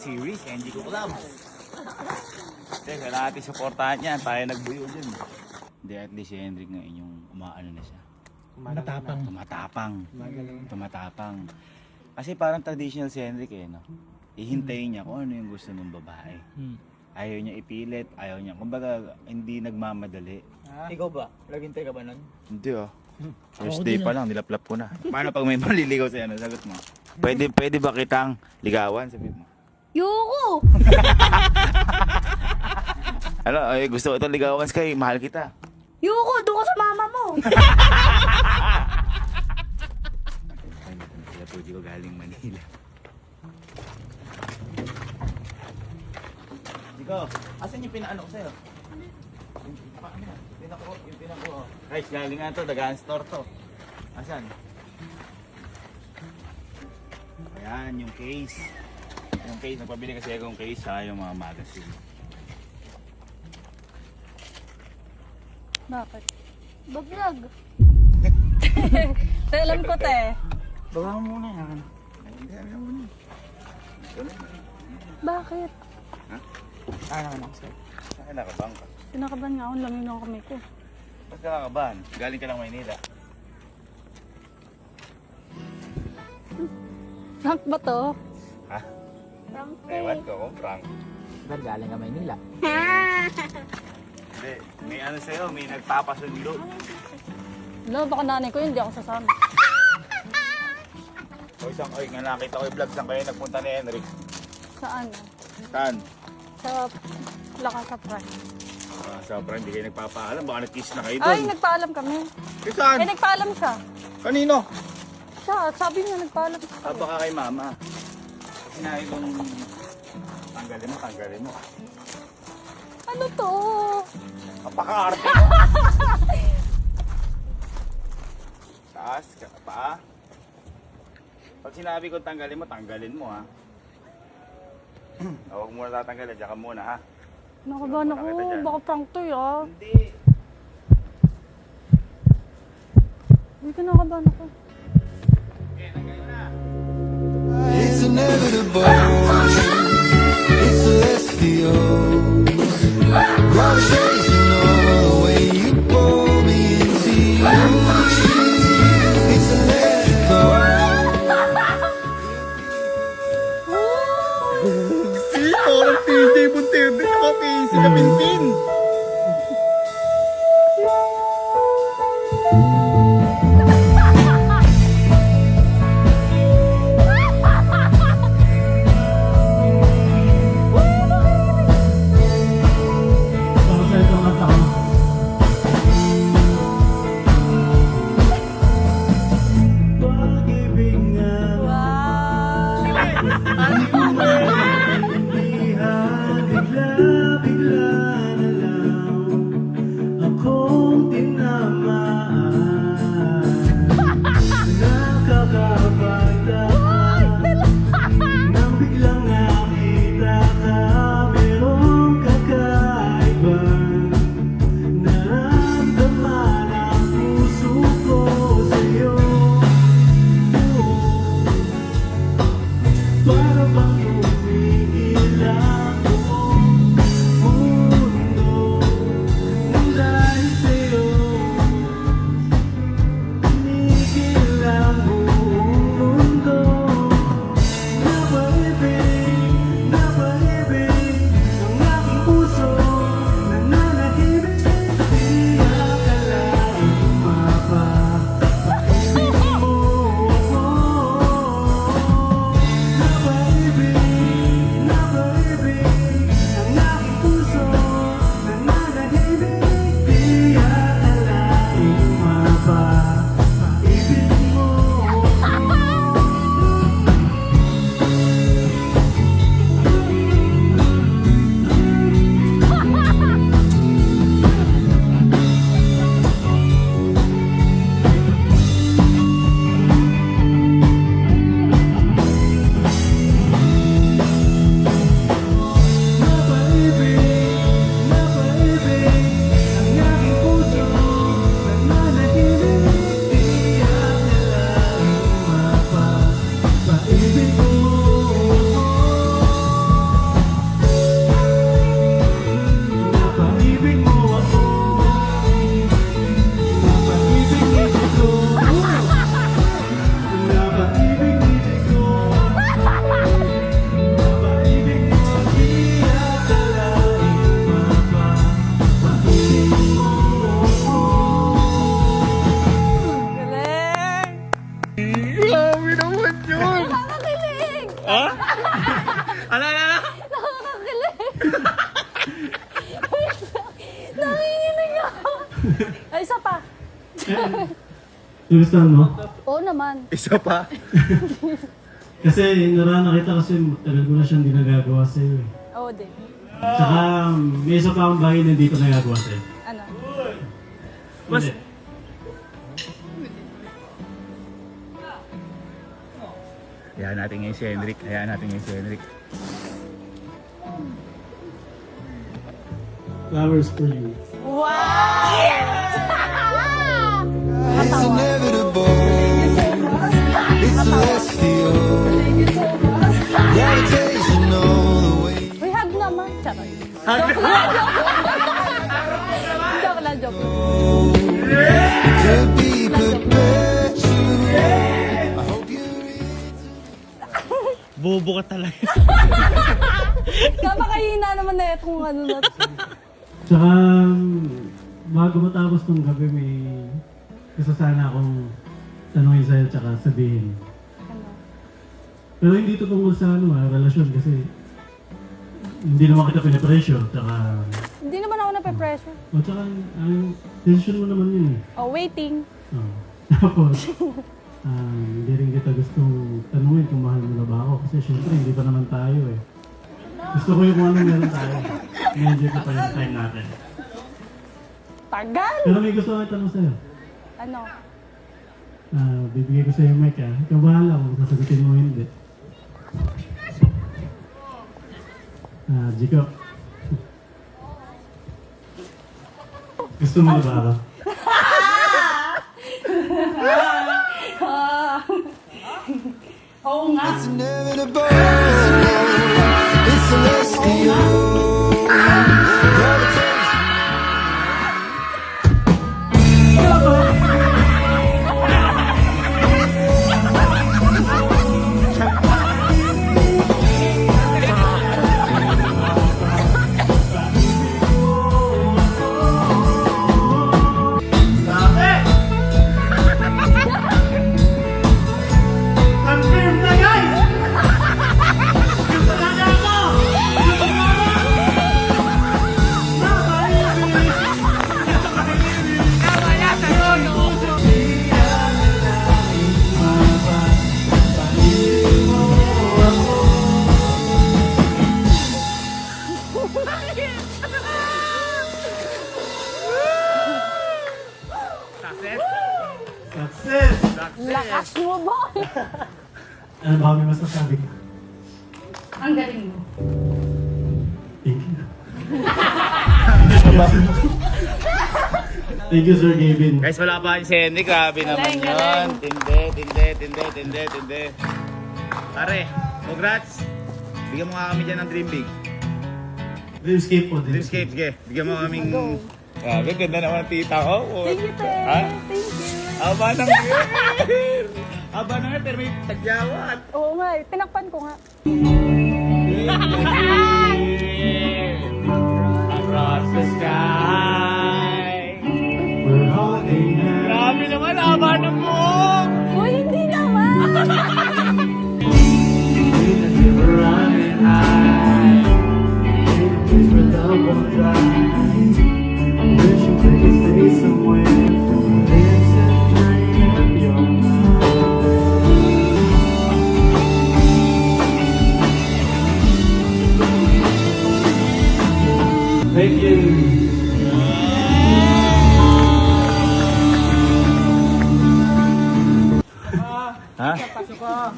Series, Enjico Club. Kasi kailangan natin supportahan yan, tayo nagbuyo dyan. Hindi, at least si Hendrik ngayon yung umaano na siya. Tumatapang. Kasi parang traditional si Hendrik eh, no? Ihintayin niya kung ano yung gusto ng babae. Ayaw niya ipilit, ayaw niya. Kumbaga, hindi nagmamadali. Ikaw ba? Naghintay ka ba nun? Hindi oh. First day pa lang, nilaplap ko na. Paano pag may maliligaw sa'yo, ano? Sagot mo. Pwede ba kitang ligawan? Sabihin mo. Yuko! Ano, ay, gusto ko itong ligawan kay mahal kita. Yuko, doon ka sa mama mo! Kaya pwede ko galing Manila. Ikaw, asan yung pinaano ko sa'yo? Yung pinako. Guys, galing nga to, dagaan store to. Asan? Ayan, yung case. Yung case, nagpabili kasi akong case sa yung mga magazine. Bakit? Bablog. Alam ko, te. Bawa mo muna yan. Hindi, alam mo na. Bakit? Ano naman ako sa'yo? Saan nakabang ka? Kinakaban nga ako, lamig ng kamay ko. Ba't ka nakabahan? Galing ka lang Maynila. Frank ba to? Ha? Frank Ewan ko kung prank. Ba't galing ka Maynila? Hindi, may ano sa'yo, may nagpapasundo. No, baka nanay ko yun, hindi ako sasama. O isang, oy, nga nakita ko yung vlog saan kayo nagpunta ni Henrik. Saan? Saan? Sa Lakas sa Frank. Sobra, hindi kayo nagpapaalam. Baka nag-kiss na kayo doon. Ay, nagpaalam kami. Saan? Eh, nagpaalam siya. Kanino? Siya, sabi niya, nagpaalam siya. Baka kay mama. Kasi na itong tanggalin mo. Ano to? Napaka-arte mo. Taas, pa. Pag sinabi ko tanggalin mo ha. Huwag mo na tatanggalin, diyan ka muna ha. Nakabahan ako, baka prank to ya. Hindi. Hindi ka nakabahan ako. Okay, tanggalin na. It's inevitable. It's celestial. Gravitational. When you pull me into you. It's electrical. Parang PJ Monterde sa PC na Pinpin. Ano? Nakakakilig. Nanginginig ako. Ay, isa pa. Gusto mo? Oo naman. Isa pa. Kasi nakita kasi tagal ko na siyang hindi nagagawa sa'yo eh. Oo din. Tsaka may isa pa akong bagay na hindi ko nagagawa sa'yo. Ano? Mas... Hayaan natin ngayon si Henrik. Hayaan natin ngayon si Henrik. Flowers for you. It's inevitable. It's celestial. Gravitational the way. Uy, hug naman. Charot. Joke lang, joke lang. To be perpetual. I hope you read. Bobo ka talaga. Kapakahina naman na itong ano na. Tsaka bago matapos tong gabi may gusto sana akong tanongin sa'yo tsaka sabihin. Ano? Pero hindi to tungkol sa relasyon kasi hindi naman kita pinapressure tsaka Hindi naman ako nape-pressure. tsaka ang decision mo naman yun eh. Oh, waiting. Oh. Tapos, hindi rin kita gustong tanungin kung mahal mo na ba ako kasi syempre hindi pa naman tayo eh. Gusto ko yung kung anong meron tayo. I-enjoy ko pa yung time natin. Tagal! Pero may gusto ko itanong sa'yo. Ano? Bibigay ko sa'yo yung mic ha. Ikaw bahala kung sasagutin mo o hindi. Jiko. Gusto mo na ba ako? Oo nga. It's inevitable. It's celestial. Gravitational. Success! Lakas mo ba? Ano ba may masasabi ka? Ang galing mo. Thank you. Thank you, Sir Gavin. Guys, wala pa si Henrik. Grabe naman Galing, yun. galing. Tindi. Pare, congrats. Bigyan mo nga kami dyan ng Dream Big. Dreamscape po. Dreamscape, sige. Bigyan mo kaming... Grabe, ganda naman ang tita ko. Thank you, Te. Ha? Thank you. Aba ng year! Aba ng year, pero may tagyawat. Oo nga eh. Tinakpan ko nga. Across the sky. We're holding hands. Grabe naman, aba ng buhok. Uy, hindi naman. We're running high. Please for love won't die. Wishing we could stay somewhere from this and drain up your mind. Thank you. Ha?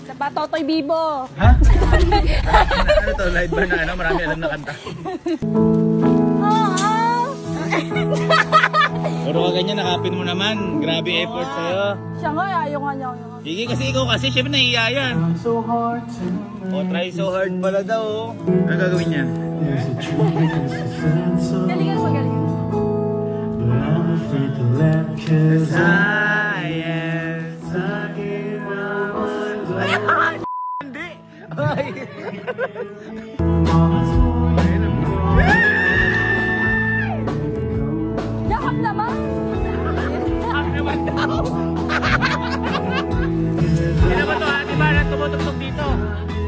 Sa pa, Totoy Bibo. Ha? Ano to? Live ba na ano? Marami alam na kanta. Puro ka ganyan, nakapin mo naman. Grabe effort sa'yo. Siya nga, ayaw nga niya. Sige, kasi ikaw kasi, syempre nahiya yan. Trying so hard to O, try so hard pala daw. Ano gagawin niya? There's a truth, there's a sense of Galingan mo, galingan. but I'm afraid to let 'cause Science. I give my mind Hindi! Ay! Yakap naman. Ang naman daw! Sino ba to ha? Di ba? Tumutok dito.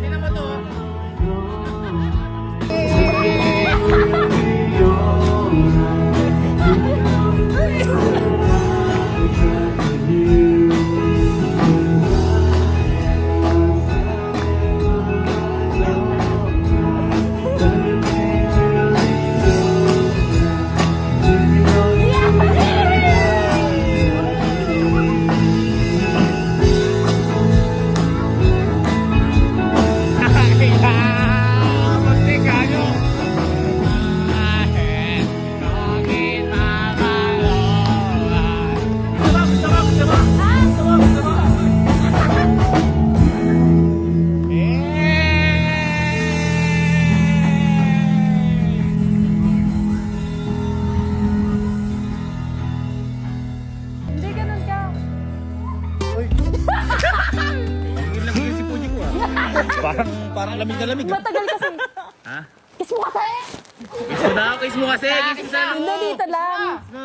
Sino ba to? Parang lamig na lamig. Matagal kasi. Ha? Kiss mo kasi! Kiss mo daw, kiss mo kasi. Kiss mo sa Hindi, dito lang.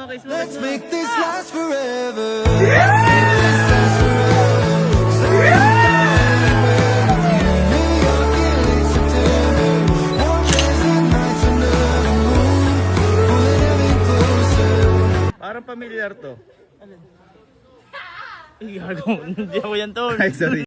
kiss mo. Let's make this last forever. Let's make this last forever. New York in late September. Warm days and nights under the moon. Pulling everything closer. Parang familiar to. Ay, gago. Hindi ako yan, tol. Ay, sorry.